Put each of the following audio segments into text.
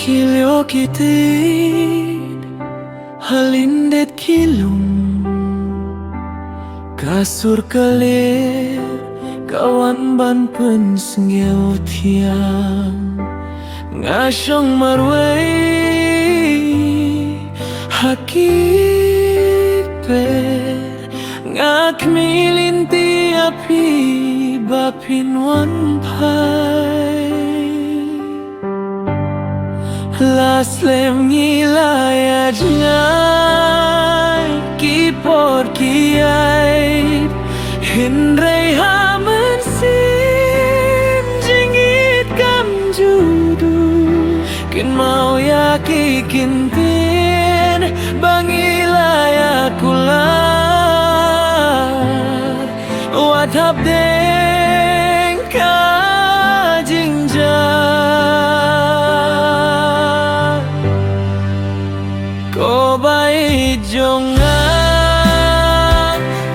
Kilio kitit halindet kilung kasur kelir kawan ban pun senggeo tiang ngasyong marway hakipe ngak milinti api bapin wan pai las lem ngilaya jngai kipor kiai hinrei hamen sim jingit kam judu kin mau ya kikintin bangilaya kular watap deng ka jingjang ko bai jongan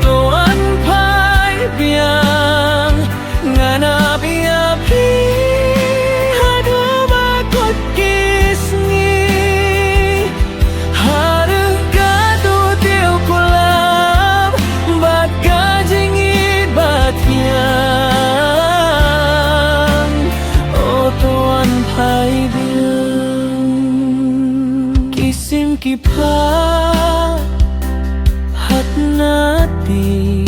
tuan pai biang ngana api hadu bakut kisni harga tu tiu kulam bat gajingit batiang oh tuan pai biang kisim kipat hat nati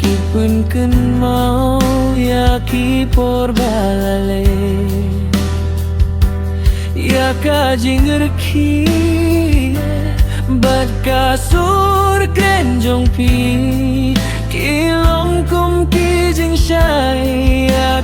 kipun ken mau ya kipor balale ya kajing reki bat kasur kenjong pi kilong kum kijing syai ya